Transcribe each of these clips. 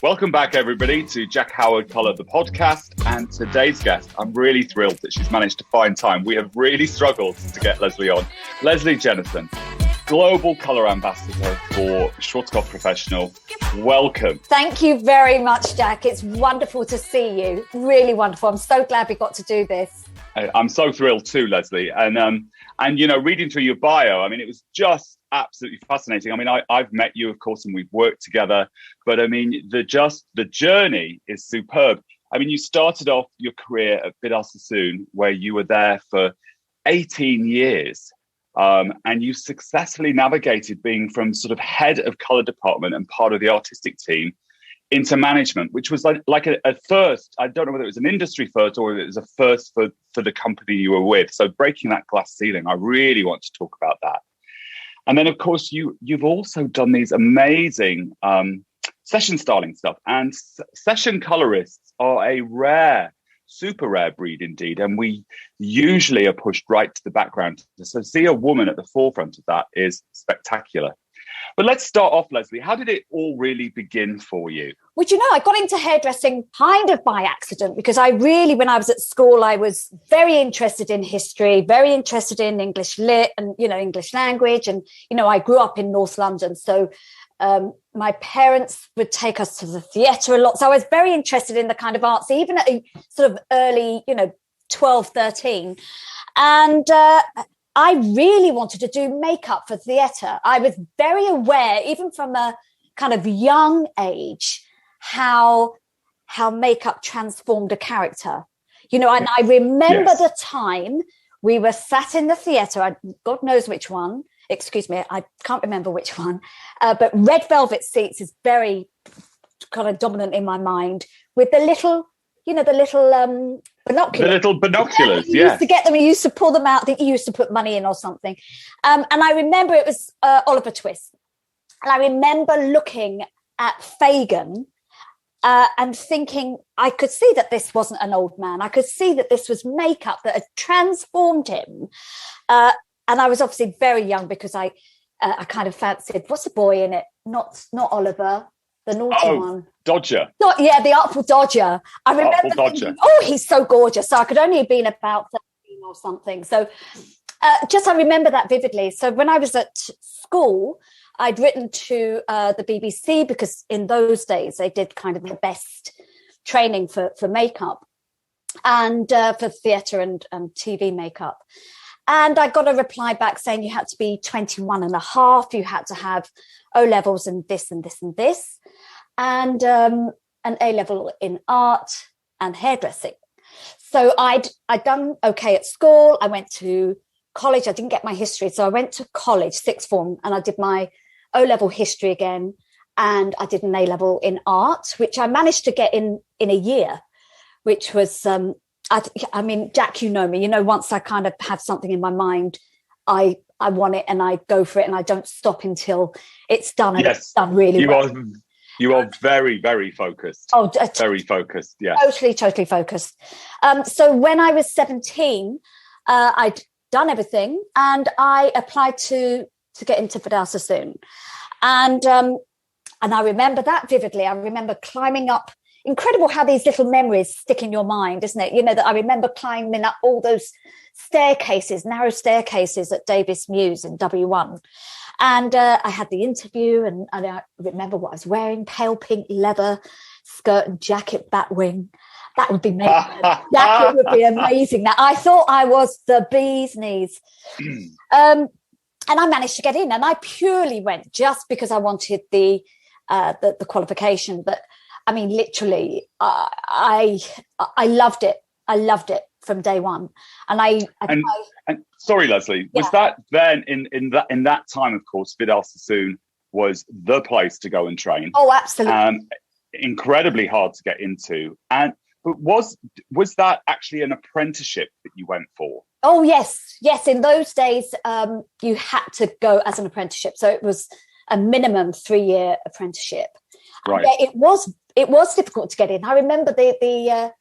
Welcome back, everybody, to Jack Howard Color, the podcast. And today's guest, I'm really thrilled that she's managed to find time. We have really struggled to get Lesley on. Lesley Jennison, Global Color Ambassador for Schwarzkopf Professional. Welcome. Thank you very much, Jack. It's wonderful to see you. Really wonderful. I'm so glad we got to do this. I'm so thrilled too, Lesley. And you know, reading through your bio, I mean, it was just absolutely fascinating. I mean, I've met you, of course, and we've worked together. But I mean, the journey is superb. I mean, you started off your career at Sassoon, where you were there for 18 years. And you successfully navigated being from sort of head of color department and part of the artistic team into management, which was like a first. I don't know whether it was an industry first or it was a first for the company you were with. So breaking that glass ceiling, I really want to talk about that. And then, of course, you've also done these amazing session styling stuff. And session colorists are a super rare breed indeed. And we usually are pushed right to the background. So see a woman at the forefront of that is spectacular. But let's start off, Lesley. How did it all really begin for you? Well, you know, I got into hairdressing kind of by accident because when I was at school, I was very interested in history, very interested in English lit and, you know, English language. And, you know, I grew up in North London. So my parents would take us to the theatre a lot. So I was very interested in the kind of arts, even at a sort of early, 12, 13. And I really wanted to do makeup for theatre. I was very aware, even from a kind of young age, how makeup transformed a character. You know, and I remember the time we were sat in the theatre, God knows which one, excuse me, I can't remember which one, but red velvet seats is very kind of dominant in my mind, with the little binoculars. The little binoculars, You used to get them, you used to pull them out, I think you used to put money in or something. And I remember it was Oliver Twist. And I remember looking at Fagin and thinking, I could see that this wasn't an old man. I could see that this was makeup that had transformed him. And I was obviously very young because I kind of fancied, what's the boy in it? Not Oliver, the naughty one. Dodger. The Artful Dodger. I remember thinking, he's so gorgeous. So I could only have been about 13 or something. So I remember that vividly. So when I was at school, I'd written to the BBC because in those days they did kind of the best training for makeup and for theatre and TV makeup. And I got a reply back saying you had to be 21 and a half, you had to have O-levels and this and this and this, and an A-level in art and hairdressing. So I'd done okay at school. I went to college. I didn't get my history. So I went to college, sixth form, and I did my O-level history again. And I did an A-level in art, which I managed to get in a year, which was... I mean, Jack, you know me, you know, once I kind of have something in my mind, I want it and I go for it and I don't stop until it's done. And it's done really well. You are very, very focused. Oh, very focused. Yeah. Totally focused. So when I was 17, I'd done everything and I applied to get into Sassoon. And I remember that vividly. I remember climbing up. Incredible how these little memories stick in your mind, isn't it? You know, that I remember climbing up all those narrow staircases at Davis Mews in W1. And I had the interview and I remember what I was wearing, pale pink leather skirt and jacket, batwing. That would be amazing. Jacket would be amazing. Now, I thought I was the bee's knees. And I managed to get in and I purely went just because I wanted the qualification. But I mean, literally, I loved it. I loved it from day one. And sorry, Lesley, was that then in that time? Of course, Sassoon was the place to go and train. Oh, absolutely. Incredibly hard to get into. But was that actually an apprenticeship that you went for? Oh, yes. In those days, you had to go as an apprenticeship. So it was a minimum 3-year apprenticeship. Right. Yeah, it was difficult to get in. I remember the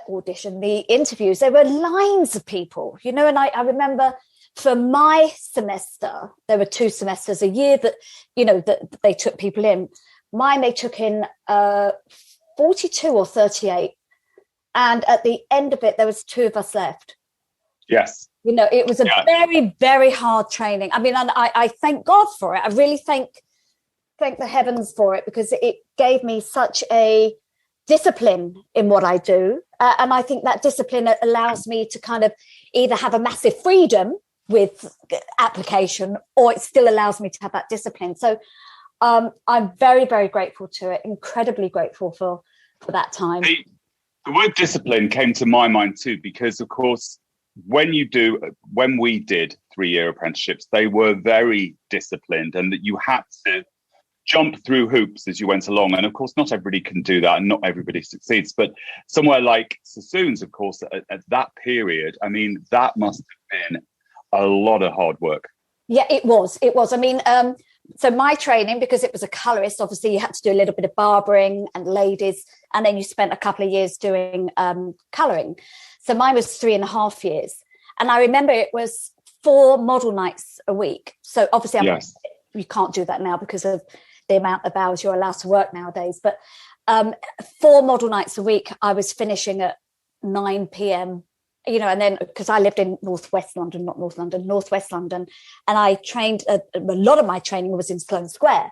audition, the interviews, there were lines of people, you know, and I remember for my semester, there were 2 semesters a year that, you know, that they took people in. mine they took in 42 or 38. And at the end of it, there was 2 of us left. Yes. You know, it was a very, very hard training. I mean, and I thank God for it. I really thank the heavens for it, because it gave me such a discipline in what I do. And I think that discipline allows me to kind of either have a massive freedom with application, or it still allows me to have that discipline. So I'm very, very grateful to it, incredibly grateful for that time. The word discipline came to my mind too, because of course, when we did 3-year apprenticeships, they were very disciplined, and that you had to jump through hoops as you went along. And of course, not everybody can do that, and not everybody succeeds. But somewhere like Sassoon's, of course, at that period, I mean, that must have been a lot of hard work. Yeah, it was. I mean, so my training, because it was a colorist, obviously you had to do a little bit of barbering and ladies, and then you spent a couple of years doing coloring. So mine was 3.5 years. And I remember it was 4 model nights a week. So obviously you can't do that now because of the amount of hours you're allowed to work nowadays. But 4 model nights a week, I was finishing at 9 p.m, you know, and then because I lived in Northwest London, and I trained, a lot of my training was in Sloane Square.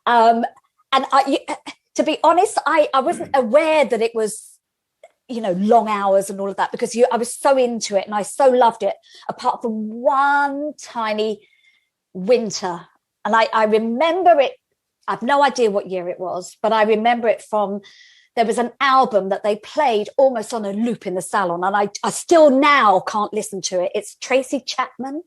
And to be honest, I wasn't aware that it was, you know, long hours and all of that, because I was so into it and I so loved it, apart from one tiny winter. And I remember it, I've no idea what year it was, but I remember it from, there was an album that they played almost on a loop in the salon, and I still now can't listen to it. It's Tracy Chapman.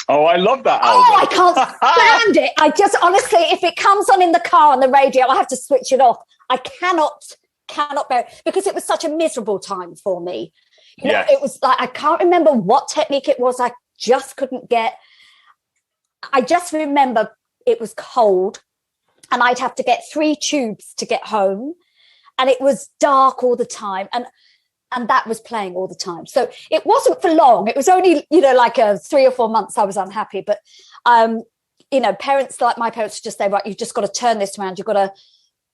Oh, I love that album. Oh, I can't stand it. I just, honestly, if it comes on in the car on the radio, I have to switch it off. I cannot bear it, because it was such a miserable time for me. You know, it was like, I can't remember what technique it was. I just couldn't get, I just remember it was cold, and I'd have to get 3 tubes to get home. And it was dark all the time, and that was playing all the time. So it wasn't for long. It was only, you know, like 3 or 4 months I was unhappy. But, you know, parents like my parents just say, right, you've just got to turn this around. You've got to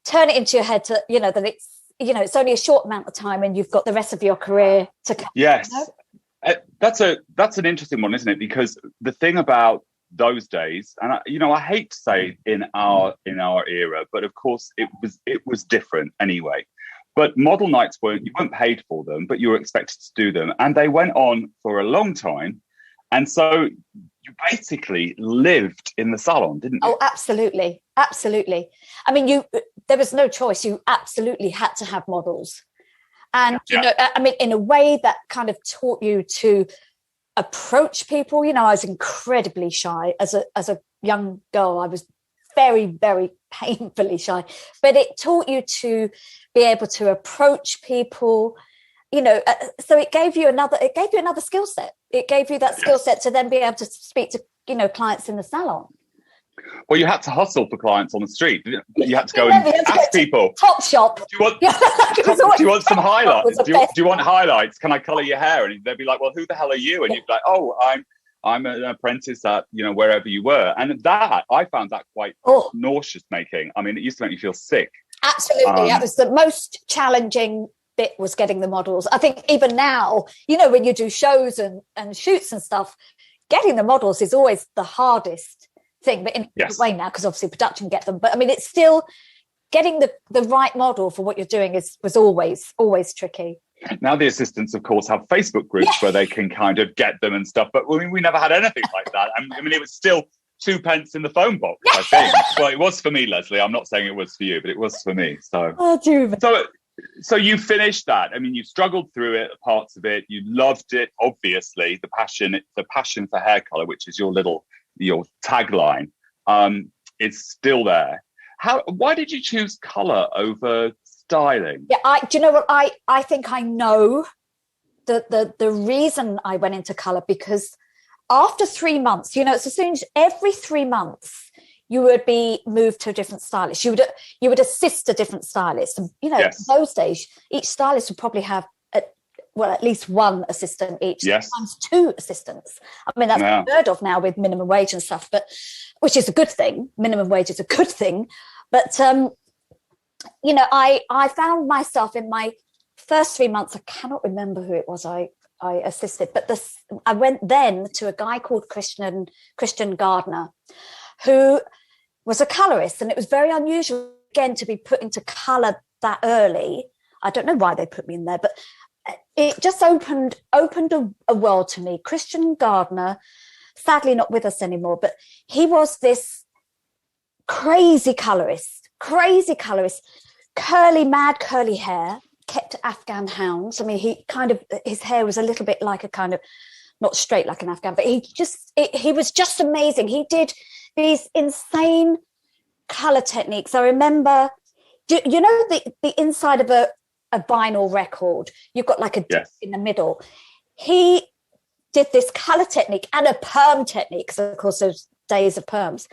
turn it into your head to, you know, that it's, you know, it's only a short amount of time and you've got the rest of your career to come. Yes. You know? That's an interesting one, isn't it? Because the thing about those days, and I hate to say in our era, but of course it was different anyway. But model nights you weren't paid for them, but you were expected to do them, and they went on for a long time. And so you basically lived in the salon, didn't you? Oh, absolutely. I mean, there was no choice. You absolutely had to have models, and you know, I mean, in a way that kind of taught you to approach people. You know, I was incredibly shy as a young girl. I was very, very painfully shy, but it taught you to be able to approach people, you know, so it gave you another skill set. It gave you that skill set to then be able to speak to, you know, clients in the salon. Well, you had to hustle for clients on the street. You had to go and ask people. Top shop. Do you want some highlights? Do you want highlights? Can I colour your hair? And they'd be like, well, who the hell are you? And you'd be like, oh, I'm an apprentice at, you know, wherever you were. And that, I found that quite nauseous making. I mean, it used to make me feel sick. Absolutely. That was the most challenging bit, was getting the models. I think even now, you know, when you do shows and shoots and stuff, getting the models is always the hardest thing, but in a different way now, because obviously production get them. But I mean, it's still getting the right model for what you're doing was always tricky. Now the assistants, of course, have Facebook groups where they can kind of get them and stuff. But I mean, we never had anything like that. I mean, it was still 2 pence in the phone box, I think. Well, it was for me, Lesley. I'm not saying it was for you, but it was for me. So you finished that. I mean, you struggled through it, parts of it. You loved it, obviously. The passion for hair color, which is your tagline, is still there. Why did you choose color over styling? Yeah, do you know what? I think I know the reason I went into color, because after 3 months, you know, it's as soon as every 3 months you would be moved to a different stylist. You would assist a different stylist. And, you know, in those days, each stylist would probably have at least one assistant each, sometimes 2 assistants. I mean, that's unheard of now with minimum wage and stuff, but which is a good thing. Minimum wage is a good thing. But I found myself in my first 3 months. I cannot remember who it was I assisted, but I went then to a guy called Christian Gardner, who was a colorist, and it was very unusual again to be put into color that early. I don't know why they put me in there, but it just opened a world to me. Christian Gardner, sadly not with us anymore, but he was this crazy colorist, mad curly hair, kept Afghan hounds. I mean, his hair was a little bit like a kind of, not straight like an Afghan, but he was just amazing. He did these insane color techniques. I remember, you know, the inside of a vinyl record, you've got like a disc in the middle. He did this color technique and a perm technique, because of course those days of perms,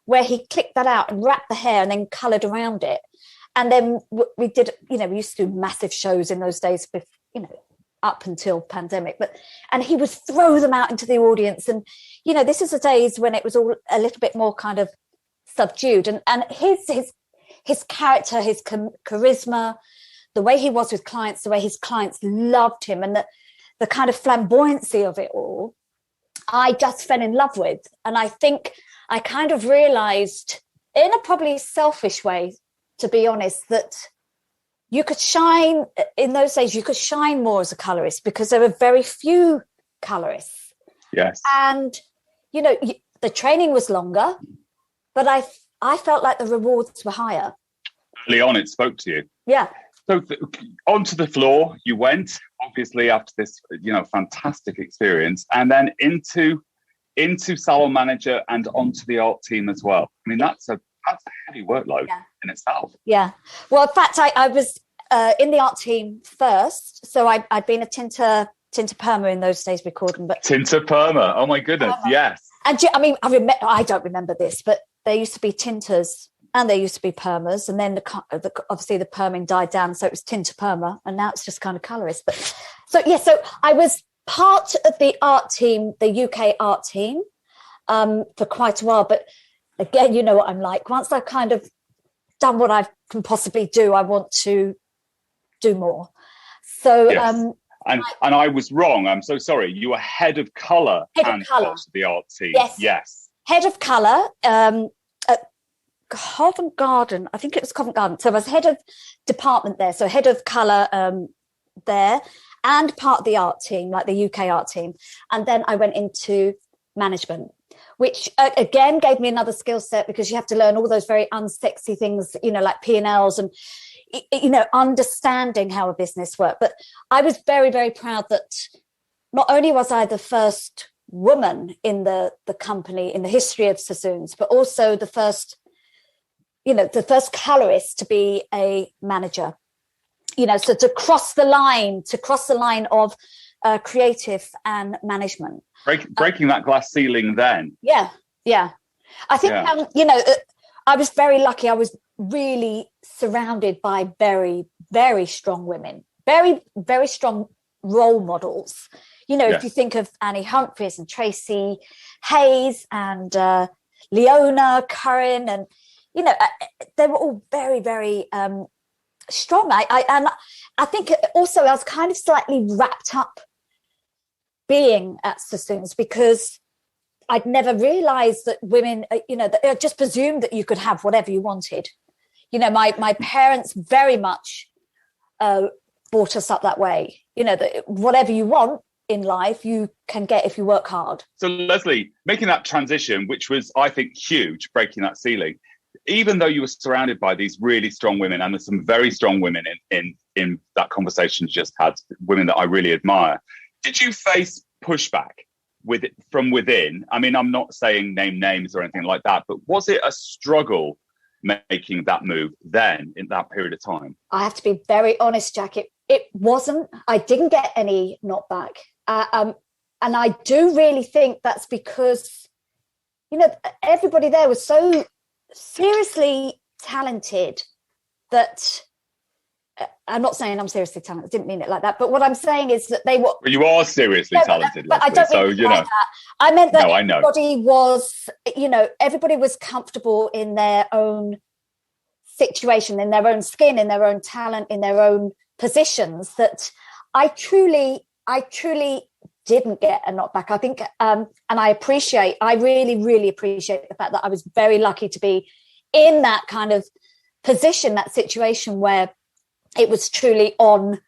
where he clicked that out and wrapped the hair and then colored around it. And then we did, we used to do massive shows in those days, up until pandemic, and he would throw them out into the audience. And, this is the days when it was all a little bit more kind of subdued, and his character, his charisma, the way he was with clients, the way his clients loved him, and the kind of flamboyancy of it all, I just fell in love with. And I think I kind of realized, in a probably selfish way, to be honest, that you could shine in those days. You could shine more as a colorist because there were very few colorists. Yes. And, the training was longer, but I felt like the rewards were higher. Early on, it spoke to you. Yeah. So onto the floor you went, obviously, after this, fantastic experience, and then into salon manager and onto the art team as well. I mean, that's a heavy workload in itself. Yeah. Well, in fact, I was in the art team first. So I'd been a tinter permer in those days, we called them. But tinter permer. Oh my goodness. Yes. And I don't remember this, but there used to be tinters and there used to be permers, and then obviously the perming died down, so it was tinter permer, and now it's just kind of colorist. But so I was part of the art team, the UK art team, for quite a while. But again, you know what I'm like. Once I've kind of done what I can possibly do, I want to do more. So, yes. And I was wrong. I'm so sorry. You were head of colour and part of the art team. Yes. Head of colour at Covent Garden. I think it was Covent Garden. So I was head of department there. So head of colour there, and part of the art team, like the UK art team. And then I went into management, which again gave me another skill set, because you have to learn all those very unsexy things, like P&Ls and, understanding how a business worked. But I was very, very proud that not only was I the first woman in the company in the history of Sassoons, but also the first colorist to be a manager, so to cross the line of creative and management. Breaking that glass ceiling then. Yeah. I think, I was very lucky. I was really surrounded by very, very strong women, very, very strong role models. If you think of Annie Humphries and Tracy Hayes and Leona Curran, and, they were all very, very strong. I think also I was kind of slightly wrapped up being at Sassoons, because I'd never realised that women, I just presumed that you could have whatever you wanted. My parents very much brought us up that way. That whatever you want in life, you can get if you work hard. So Lesley, making that transition, which was, I think, huge, breaking that ceiling, even though you were surrounded by these really strong women, and there's some very strong women in that conversation you just had, women that I really admire, did you face pushback from within? I mean, I'm not saying name names or anything like that, but was it a struggle making that move then in that period of time? I have to be very honest, Jack. It wasn't. I didn't get any knockback. And I do really think that's because, everybody there was so seriously talented that I'm not saying I'm seriously talented. I didn't mean it like that. But what I'm saying is that they were... Well, you are seriously talented, but I don't mean like that. I meant that everybody was, everybody was comfortable in their own situation, in their own skin, in their own talent, in their own positions, that I truly didn't get a knockback. I think, and I really, really appreciate the fact that I was very lucky to be in that kind of position, that situation where it was truly on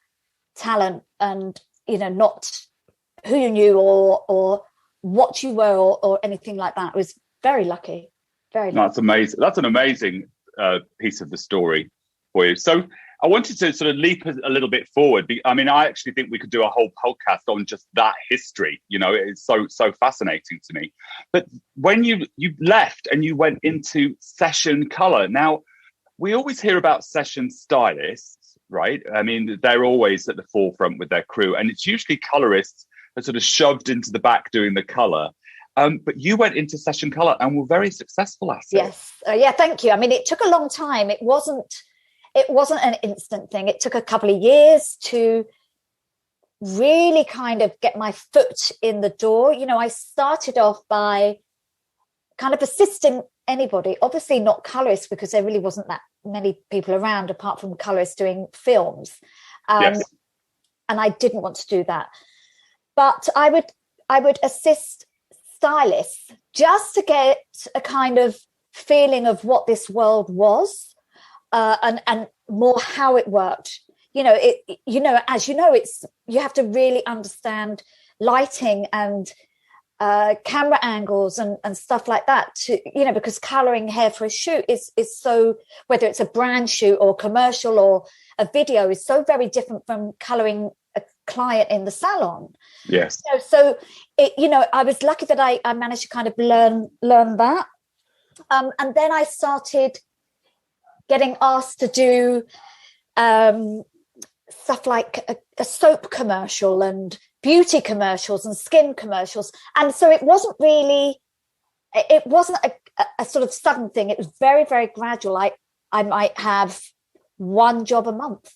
talent and, not who you knew or what you were or anything like that. I was very lucky. Very lucky. That's amazing. That's an amazing piece of the story for you. So I wanted to sort of leap a little bit forward. I mean, I actually think we could do a whole podcast on just that history. It's so fascinating to me. But when you left and you went into session color, now we always hear about session stylists, right? I mean, they're always at the forefront with their crew, and it's usually colorists are sort of shoved into the back doing the color. But you went into session color and were very successful at it. Yes. Yeah, thank you. I mean, it took a long time. It wasn't an instant thing. It took a couple of years to really kind of get my foot in the door. I started off by kind of assisting anybody, obviously not colorists, because there really wasn't that many people around apart from colorists doing films. Yes. And I didn't want to do that. But I would assist stylists just to get a kind of feeling of what this world was, and more how it worked. As you have to really understand lighting and camera angles and stuff like that because coloring hair for a shoot is so, whether it's a brand shoot or commercial or a video, is so very different from coloring a client in the salon. Yes. So I was lucky that I managed to kind of learn that. And then I started getting asked to do stuff like a soap commercial and beauty commercials and skin commercials. And so it wasn't a sort of sudden thing. It was very, very gradual. I might have one job a month,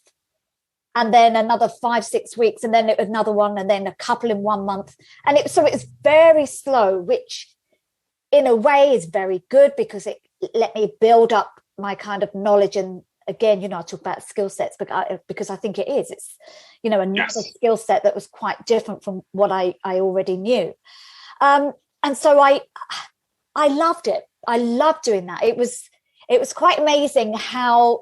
and then another 5-6 weeks, and then another one, and then a couple in 1 month. And it was very slow, which in a way is very good because it let me build up my kind of knowledge. And again, I talk about skill sets because I think it's another Yes. skill set that was quite different from what I already knew. And so I loved it. I loved doing that. It was quite amazing how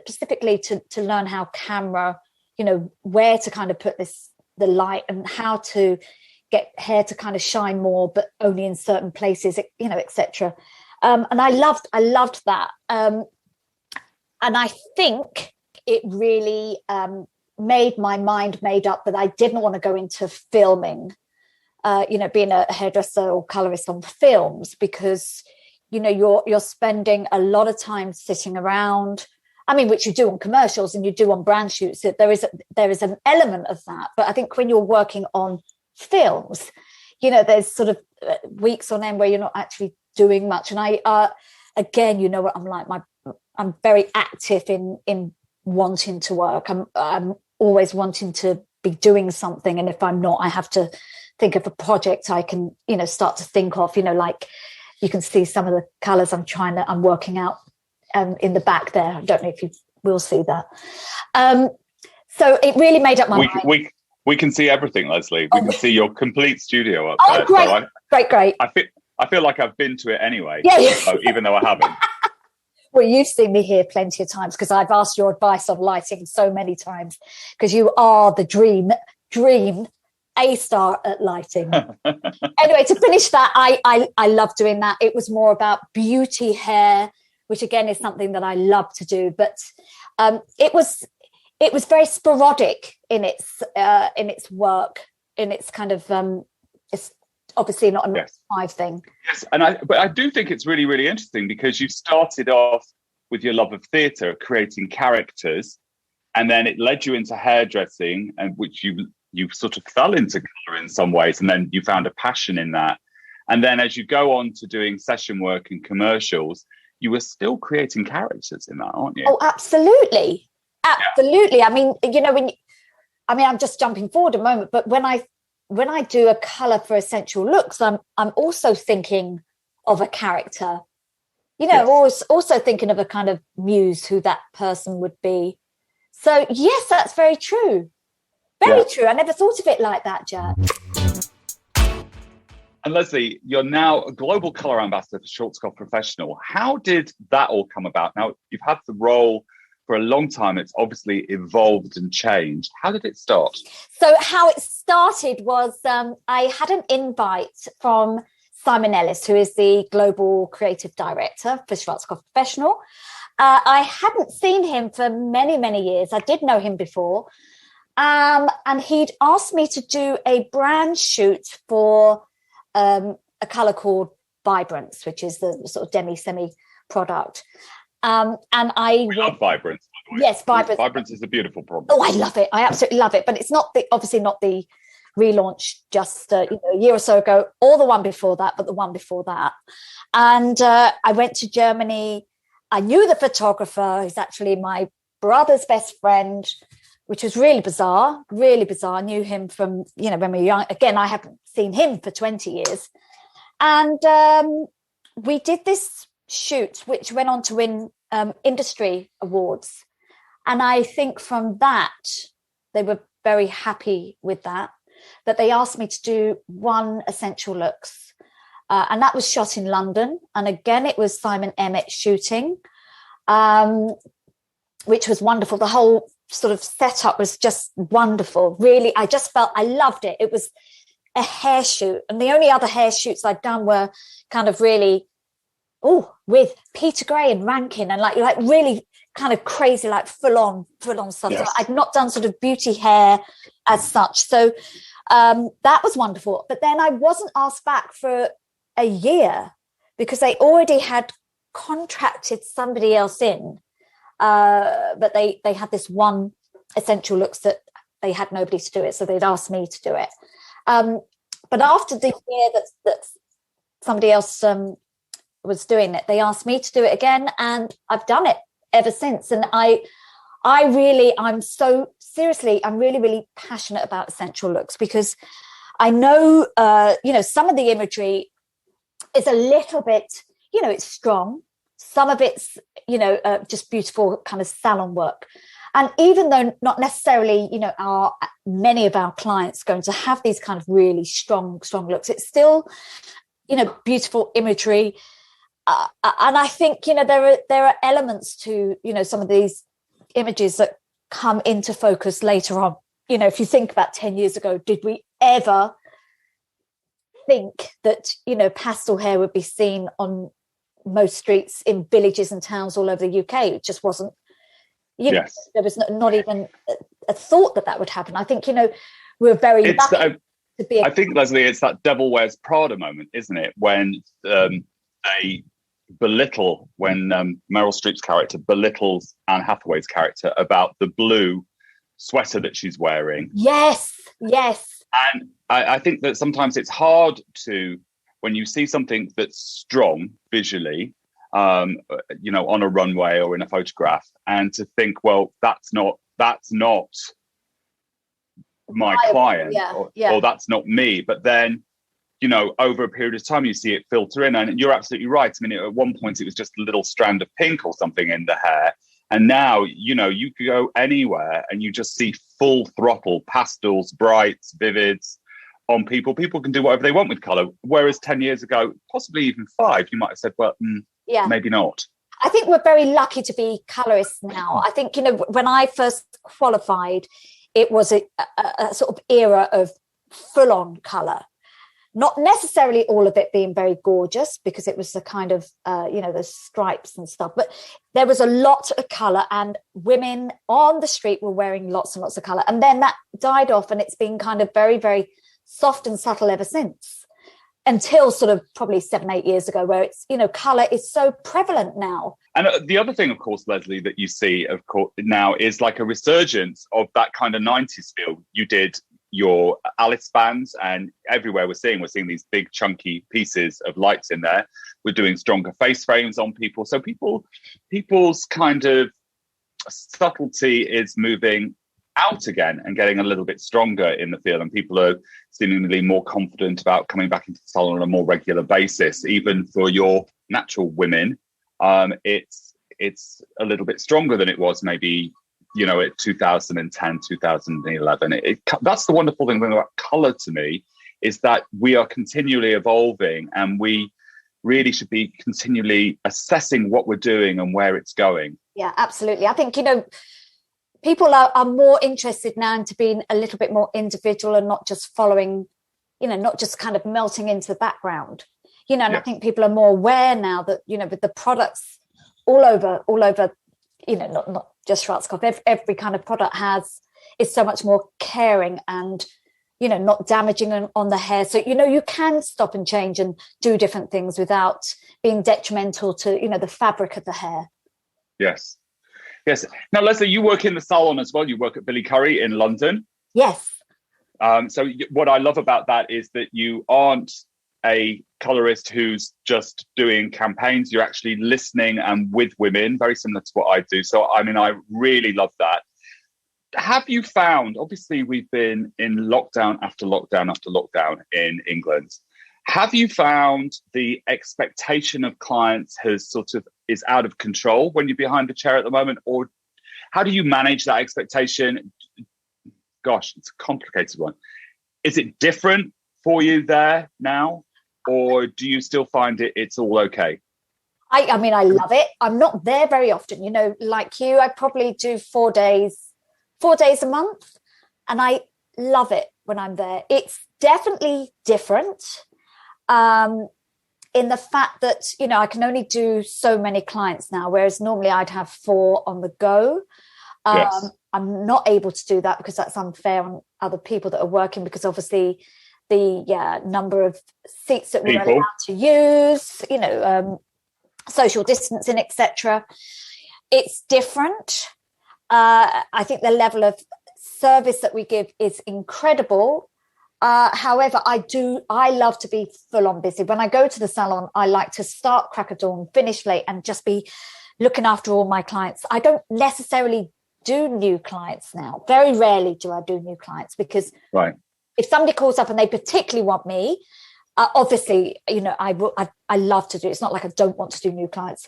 specifically to learn how camera, where to kind of put the light and how to get hair to kind of shine more, but only in certain places, etc. And I loved that. And I think it really made my mind made up that I didn't want to go into filming, being a hairdresser or colorist on films, because you're spending a lot of time sitting around. I mean, which you do on commercials and you do on brand shoots. There is an element of that. But I think when you're working on films, there's sort of weeks on end where you're not actually doing much. And I again, what I'm like, I'm very active in wanting to work. I'm always wanting to be doing something. And if I'm not, I have to think of a project I can, start to think of, like you can see some of the colors I'm working out in the back there. I don't know if you will see that. So it really made up my mind. We can see everything, Lesley. We can see your complete studio up there. Great, So great. I feel like I've been to it anyway, yeah. Even though I haven't. Well, you've seen me here plenty of times because I've asked your advice on lighting so many times, because you are the dream A-star at lighting. Anyway, to finish that, I love doing that. It was more about beauty hair, which again is something that I love to do, but it was very sporadic in its work, in its kind of it's obviously not a 9-to-5 thing. Yes, but I do think it's really, really interesting because you started off with your love of theatre, creating characters, and then it led you into hairdressing, and which you sort of fell into colour in some ways, and then you found a passion in that. And then as you go on to doing session work and commercials, you were still creating characters in that, aren't you? Oh, absolutely. Absolutely. Yeah. I mean, I'm just jumping forward a moment, but when I do a colour for essential looks, I'm also thinking of a character you know, also thinking of a kind of muse who that person would be. So yes, that's very true. Very true. I never thought of it like that, Jack. And Lesley, you're now a global colour ambassador for Schwarzkopf Professional. How did that all come about? Now, you've had the role for a long time. It's obviously evolved and changed. How did it start? So how it started was I had an invite from Simon Ellis, who is the global creative director for Schwarzkopf Professional. I hadn't seen him for many, many years. I did know him before. And he'd asked me to do a brand shoot for a colour called Vibrance, which is the sort of demi-semi product. And I love Vibrance. Yes, Vibrance. Vibrance is a beautiful product. Oh, I love it. I absolutely love it. But it's not obviously not the relaunch just a year or so ago, or the one before that, but the one before that. And I went to Germany. I knew the photographer. He's actually my brother's best friend, which was really bizarre, really bizarre. I knew him from, when we were young. Again, I haven't seen him for 20 years. And we did this shoot, which went on to win industry awards. And I think from that, they were very happy with that they asked me to do one essential looks. And that was shot in London. And again, it was Simon Emmett shooting, which was wonderful. The whole sort of setup was just wonderful. Really, I just felt I loved it. It was a hair shoot. And the only other hair shoots I'd done were kind of really, with Peter Gray and Rankin and like really kind of crazy, like full on stuff. Yes. So I'd not done sort of beauty hair as such. So that was wonderful. But then I wasn't asked back for a year because they already had contracted somebody else in. But they had this one essential looks that they had nobody to do it. So they'd asked me to do it. But after the year that somebody else was doing it, they asked me to do it again. And I've done it ever since. And I'm really, really passionate about essential looks because I know, some of the imagery is a little bit, it's strong. Some of it's, just beautiful kind of salon work. And even though not necessarily, many of our clients going to have these kind of really strong looks, it's still, beautiful imagery. And I think, there are elements to, some of these images that come into focus later on. If you think about 10 years ago, did we ever think that, pastel hair would be seen on most streets in villages and towns all over the UK? It just wasn't, there was not even a thought that would happen. I think, we're very lucky to be. I think, Lesley, it's that Devil Wears Prada moment, isn't it? When they belittle, when Meryl Streep's character belittles Anne Hathaway's character about the blue sweater that she's wearing. Yes. And I think that sometimes it's hard to, when you see something that's strong visually, on a runway or in a photograph, and to think, well, that's not my client, or that's not me. But then, over a period of time, you see it filter in, and you're absolutely right. I mean, at one point, it was just a little strand of pink or something in the hair, and now, you could go anywhere and you just see full throttle pastels, brights, vivids on people. People can do whatever they want with colour, whereas 10 years ago, possibly even 5, you might have said, well, maybe not. I think we're very lucky to be colourists now. I think, when I first qualified, it was a sort of era of full-on colour. Not necessarily all of it being very gorgeous because it was the kind of, the stripes and stuff. But there was a lot of colour and women on the street were wearing lots and lots of colour. And then that died off and it's been kind of very, very soft and subtle ever since, until sort of probably 7-8 years ago, where it's, colour is so prevalent now. And the other thing, of course, Lesley, that you see, of course, now is like a resurgence of that kind of 90s feel. You did your Alice bands, and everywhere we're seeing these big chunky pieces of lights in there. We're doing stronger face frames on people. So people's kind of subtlety is moving out again and getting a little bit stronger in the field, and people are seemingly more confident about coming back into the salon on a more regular basis, even for your natural women. It's a little bit stronger than it was maybe, at 2010, 2011. That's the wonderful thing about color to me, is that we are continually evolving, and we really should be continually assessing what we're doing and where it's going. Yeah, absolutely. I think, people are more interested now into being a little bit more individual and not just following, not just kind of melting into the background, and I think people are more aware now that, with the products all over, not just Schwarzkopf, every kind of product is so much more caring and, not damaging on the hair. So, you can stop and change and do different things without being detrimental to, the fabric of the hair. Yes. Now, Lesley, you work in the salon as well. You work at Billy Curry in London. Yes. So what I love about that is that you aren't a colorist who's just doing campaigns. You're actually listening and with women, very similar to what I do. So, I really love that. Have you found, obviously we've been in lockdown after lockdown after lockdown in England. Have you found the expectation of clients is out of control when you're behind the chair at the moment? Or how do you manage that expectation? Gosh, it's a complicated one. Is it different for you there now? Or do you still find it's all okay? I love it. I'm not there very often. Like you, I probably do 4 days a month. And I love it when I'm there. It's definitely different in the fact that, I can only do so many clients now, whereas normally I'd have 4 on the go. Yes. I'm not able to do that because that's unfair on other people that are working, because obviously the number of seats that we're allowed to use, social distancing, etc. It's different. I think the level of service that we give is incredible. However, I love to be full on busy. When I go to the salon, I like to start crack of dawn, finish late, and just be looking after all my clients. I don't necessarily do new clients now. Very rarely do I do new clients, because if somebody calls up and they particularly want me, obviously, I love to do it. It's not like I don't want to do new clients,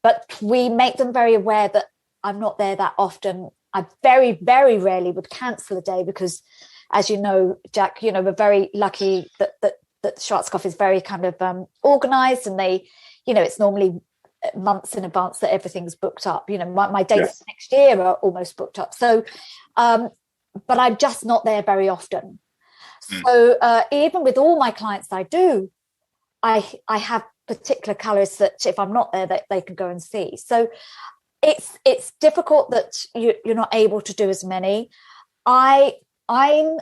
but we make them very aware that I'm not there that often. I very, very rarely would cancel a day because, as you know, Jack, we're very lucky that Schwarzkopf is very kind of organised, and they, it's normally months in advance that everything's booked up. My dates next year are almost booked up. So, but I'm just not there very often. So even with all my clients I do, I have particular colourists that if I'm not there, that they can go and see. So it's difficult that you're not able to do as many. I'm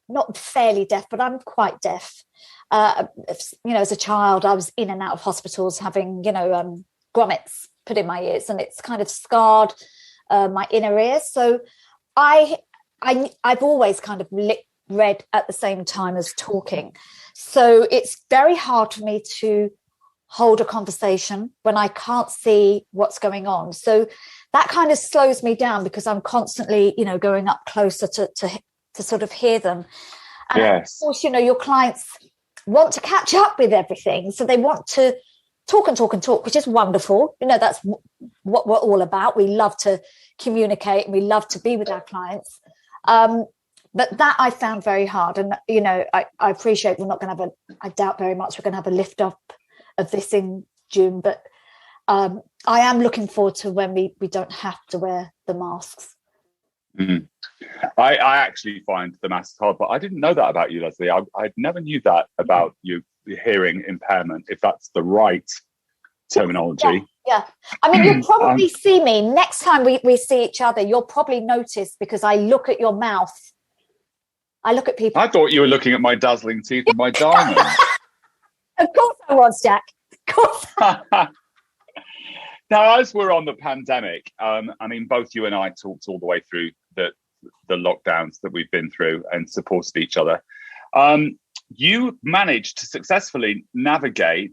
not fairly deaf, but I'm quite deaf. As a child, I was in and out of hospitals having, grommets put in my ears, and it's kind of scarred my inner ears. So I've always kind of read at the same time as talking. So it's very hard for me to hold a conversation when I can't see what's going on. So that kind of slows me down, because I'm constantly, going up closer to sort of hear them. And of course, your clients want to catch up with everything. So they want to talk and talk and talk, which is wonderful. That's what we're all about. We love to communicate and we love to be with our clients. But that I found very hard. And, I appreciate we're not going to have I doubt very much we're going to have a lift up of this in June. But I am looking forward to when we don't have to wear the masks. Mm-hmm. I actually find the masks hard, but I didn't know that about you, Lesley. I never knew that about you, hearing impairment, if that's the right terminology. Yeah. I mean, you'll probably see me next time we see each other. You'll probably notice, because I look at your mouth. I look at people. I thought you were looking at my dazzling teeth and my diamonds. Of course I was, Jack. Of course. Now, as we're on the pandemic, both you and I talked all the way through the lockdowns that we've been through and supported each other. You managed to successfully navigate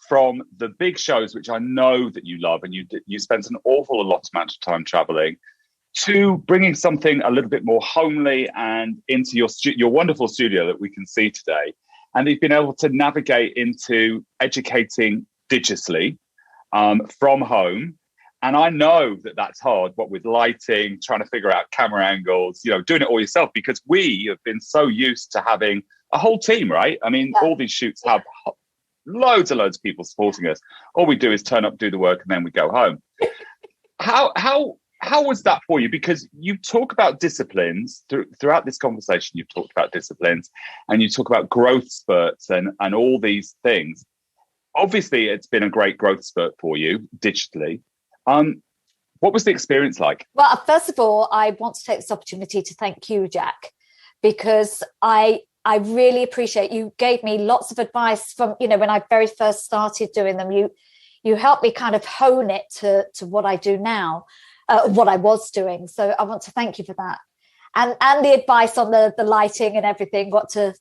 from the big shows, which I know that you love, and you spent an awful lot amount of time traveling, to bringing something a little bit more homely and into your wonderful studio that we can see today. And you've been able to navigate into educating digitally, from home. And I know that that's hard, what with lighting, trying to figure out camera angles, doing it all yourself, because we have been so used to having a whole team, right? I mean, all these shoots have loads and loads of people supporting us. All we do is turn up, do the work, and then we go home. How was that for you? Because you talk about disciplines throughout this conversation. You've talked about disciplines, and you talk about growth spurts and all these things. Obviously, it's been a great growth spurt for you digitally. What was the experience like? Well, first of all, I want to take this opportunity to thank you, Jack, because I really appreciate you gave me lots of advice from, when I very first started doing them. You helped me kind of hone it to what I do now, what I was doing. So I want to thank you for that. And the advice on the lighting and everything, what to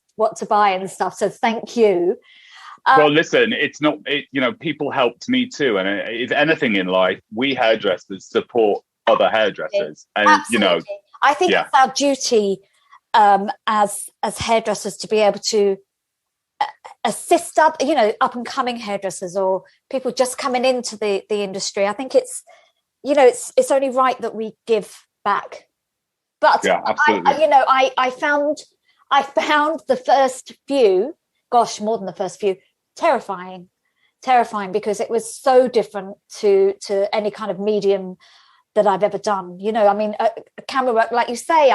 buy and stuff. So thank you. Well, listen, it's not, people helped me too. And if anything in life, we hairdressers support other hairdressers. And, absolutely. I think it's our duty as hairdressers to be able to assist up and coming hairdressers or people just coming into the industry. I think it's, it's only right that we give back. But yeah, absolutely. I found the first few, more than the first few, terrifying because it was so different to any kind of medium that I've ever done. I mean, camera work, like you say,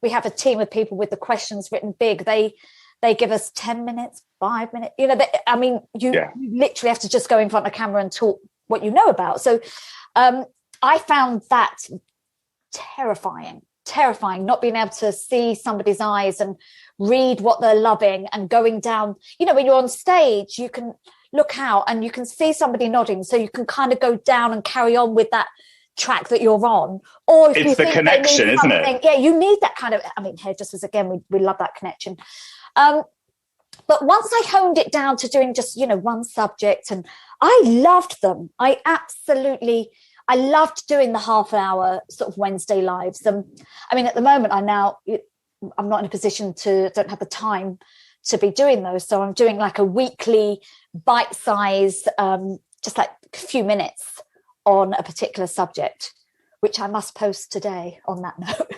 we have a team of people with the questions written big. They give us 10 minutes, 5 minutes. You literally have to just go in front of the camera and talk what you know about. So I found that terrifying, not being able to see somebody's eyes and read what they're loving and going down. When you're on stage, you can look out and you can see somebody nodding, so you can kind of go down and carry on with that track that you're on. Or if it's the connection, isn't it? Yeah, you need that kind of, hairdressers, again, we love that connection. But once I honed it down to doing just, one subject, and I loved them. I loved doing the half-hour sort of Wednesday lives. At the moment, I'm not in a position don't have the time to be doing those. So I'm doing like a weekly bite-size, just like a few minutes on a particular subject, which I must post today on that note.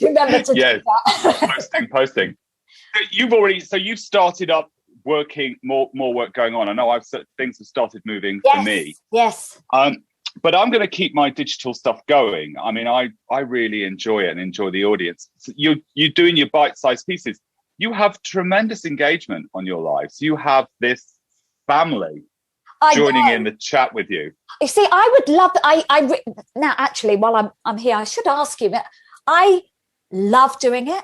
Remember to do that. Posting. You've started up working, more work going on. I know things have started moving for me. Yes. But I'm going to keep my digital stuff going. I really enjoy it and enjoy the audience. So you're doing your bite-sized pieces. You have tremendous engagement on your lives. You have this family joining in the chat with you. You see, I would love that. Now, actually, while I'm here, I should ask you that. I love doing it,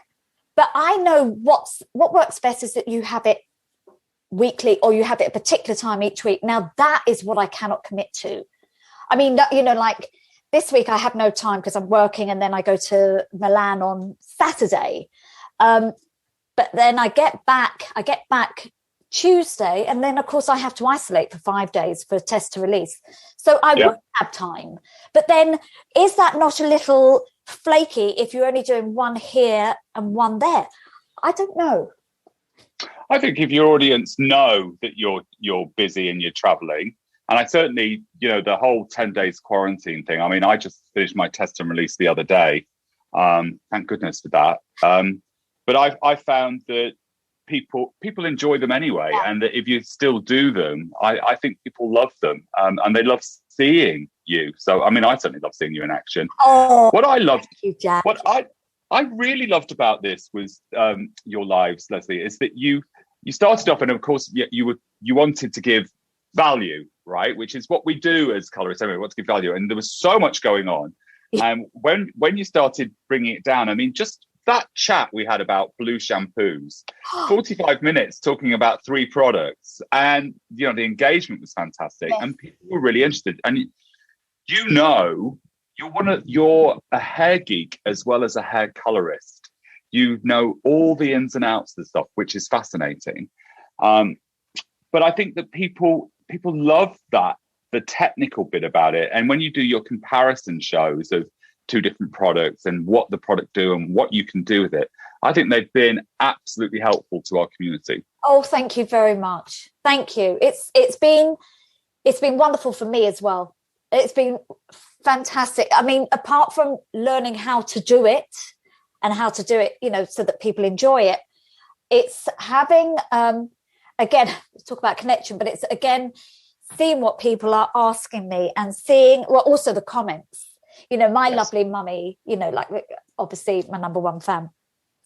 but I know what works best is that you have it weekly or you have it a particular time each week. Now, that is what I cannot commit to. Like this week I have no time because I'm working, and then I go to Milan on Saturday. But then I get back Tuesday, and then of course I have to isolate for 5 days for test to release. So I won't have time. But then is that not a little flaky if you're only doing one here and one there? I don't know. I think if your audience know that you're busy and you're traveling, and I certainly, the whole 10 days quarantine thing. I just finished my test and release the other day. Thank goodness for that. But I found that people enjoy them anyway, and that if you still do them, I think people love them, and they love seeing you. So I certainly love seeing you in action. What I loved, what I really loved about this was your lives, Lesley, is that you started off, and of course you wanted to give value, right? Which is what we do as colorists. We want to give value, and there was so much going on. And when you started bringing it down, just that chat we had about blue shampoos, 45 minutes talking about 3 products, and the engagement was fantastic, and people were really interested. And you're a hair geek as well as a hair colorist. You know all the ins and outs of the stuff, which is fascinating. But I think that people love that, the technical bit about it. And when you do your comparison shows of 2 different products and what the product do and what you can do with it, I think they've been absolutely helpful to our community. Oh, thank you very much. Thank you. It's been it's been wonderful for me as well. It's been fantastic. I mean, apart from learning how to do it and how to do it, you know, so that people enjoy it, it's having, again, let's talk about connection, but it's, again, seeing what people are asking me and seeing, well, also the comments. You know, my lovely mummy, you know, like obviously my number one fan,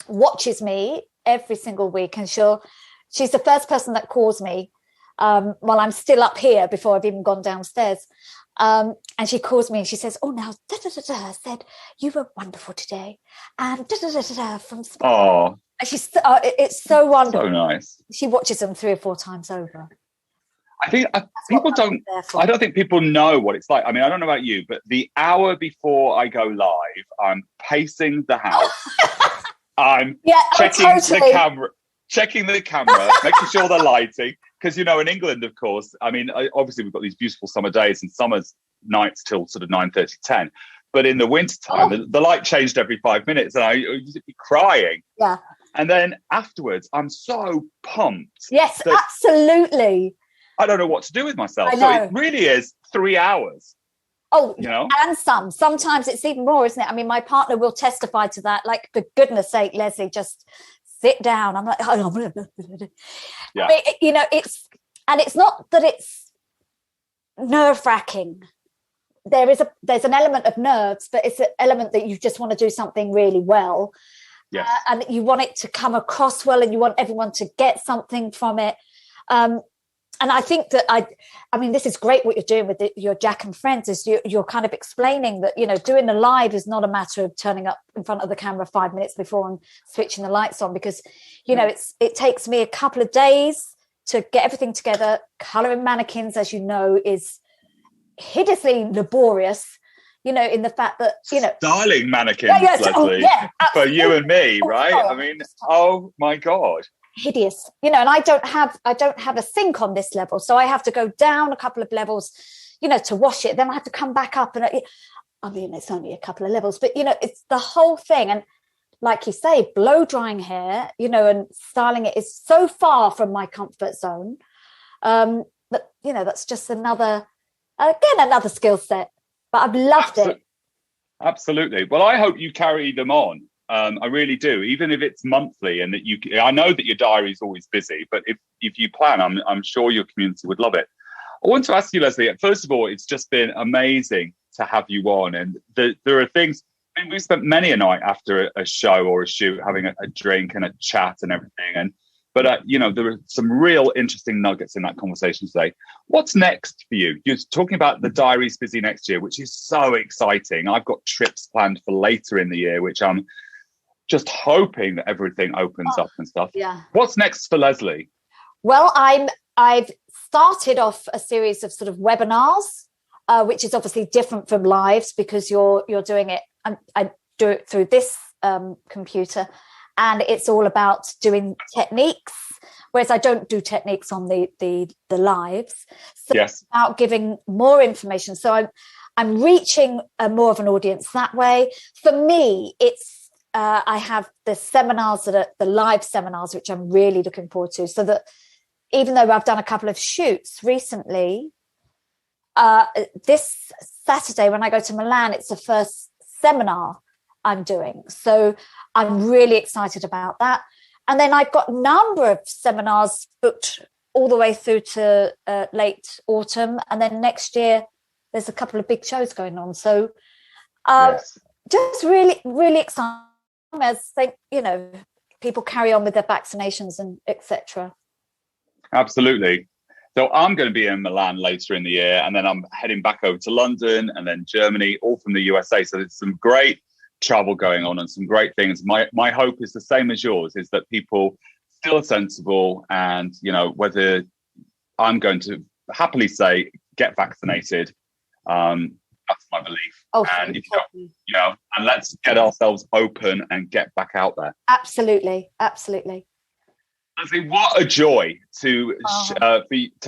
watches me every single week, and she's the first person that calls me while I'm still up here before I've even gone downstairs. And she calls me and she says, "Oh, now said you were wonderful today," and from oh, and she's it's so wonderful. So nice. She watches them 3 or 4 times over. I think people don't. I don't think people know what it's like. I mean, I don't know about you, but the hour before I go live, I'm pacing the house. I'm checking the camera, making sure the lighting. Because, you know, in England, of course, I mean, obviously we've got these beautiful summer days and summer's nights till sort of 9:30, 10. But in the wintertime, the light changed every 5 minutes, and I used to be crying. Yeah. And then afterwards, I'm so pumped. Yes, absolutely. I don't know what to do with myself. So it really is 3 hours. Oh, you know? And sometimes it's even more, isn't it? I mean, my partner will testify to that. Like, for goodness sake, Lesley, just sit down. I'm like, oh, yeah. I mean, you know, it's not that it's nerve-wracking. There's an element of nerves, but it's an element that you just want to do something really well. Yes. And you want it to come across well, and you want everyone to get something from it. And I think that I mean, this is great what you're doing with your Jack and Friends, is you're kind of explaining that, you know, doing the live is not a matter of turning up in front of the camera 5 minutes before and switching the lights on, because, you know, it takes me a couple of days to get everything together. Colouring mannequins, as you know, is hideously laborious, you know, in the fact that, you know, styling mannequins, Lesley, for you and me, right? I mean, oh my God. Hideous, you know, and I don't have a sink on this level, so I have to go down a couple of levels, you know, to wash it. Then I have to come back up, and I mean, it's only a couple of levels, but, you know, it's the whole thing. And like you say, blow drying hair, you know, and styling it is so far from my comfort zone. But, you know, that's just another skill set. But I've loved it. Absolutely. Well, I hope you carry them on. I really do, even if it's monthly, and that I know that your diary is always busy, but if you plan, I'm sure your community would love it. I want to ask you, Lesley, first of all, it's just been amazing to have you on. And there are things, I mean, we spent many a night after a show or a shoot having a drink and a chat and everything. But you know, there were some real interesting nuggets in that conversation today. What's next for you? You're talking about the diary's busy next year, which is so exciting. I've got trips planned for later in the year, which I'm just hoping that everything opens up and stuff. Yeah. What's next for Lesley? Well, I've started off a series of sort of webinars, which is obviously different from lives, because you're doing it. I do it through this computer, and it's all about doing techniques, whereas I don't do techniques on the lives. So it's about giving more information. So I'm reaching more of an audience that way. For me, it's I have the seminars that are the live seminars, which I'm really looking forward to. So that even though I've done a couple of shoots recently, this Saturday when I go to Milan, it's the first seminar I'm doing. So I'm really excited about that. And then I've got a number of seminars booked all the way through to late autumn. And then next year, there's a couple of big shows going on. So just really, really excited. As they, you know, people carry on with their vaccinations and etc. Absolutely. So I'm going to be in Milan later in the year, and then I'm heading back over to London and then Germany, all from the USA. So there's some great travel going on and some great things. My hope is the same as yours, is that people still are sensible, and, you know, whether I'm going to happily say get vaccinated. That's my belief. And if you don't, you know, and let's get ourselves open and get back out there. Absolutely, absolutely. Lesley, what a joy to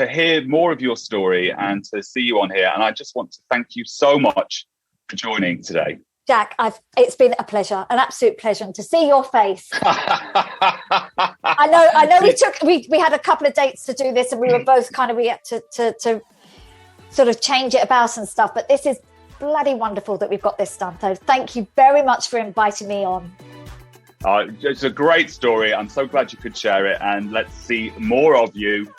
hear more of your story and to see you on here. And I just want to thank you so much for joining today. Jack, it's been a pleasure, an absolute pleasure, and to see your face. I know we had a couple of dates to do this, and we were both we had to sort of change it about and stuff. But this is bloody wonderful that we've got this done. So thank you very much for inviting me on. It's a great story. I'm so glad you could share it, and let's see more of you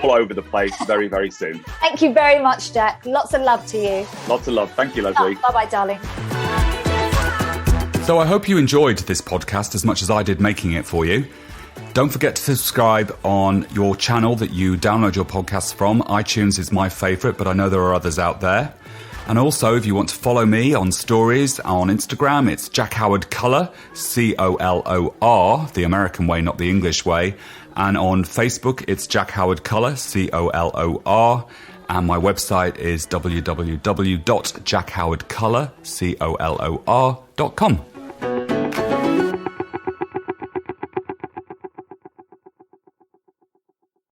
all over the place very, very soon. Thank you very much, Jack. Lots of love to you. Lots of love. Thank you, Lesley. Bye-bye, darling. So I hope you enjoyed this podcast as much as I did making it for you. Don't forget to subscribe on your channel that you download your podcasts from. iTunes is my favourite, but I know there are others out there. And also, if you want to follow me on stories on Instagram, it's jackhowardcolor, C-O-L-O-R, the American way, not the English way. And on Facebook, it's Jack Howard Color, C-O-L-O-R. And my website is www.jackhowardcolor, C-O-L-O-R.com.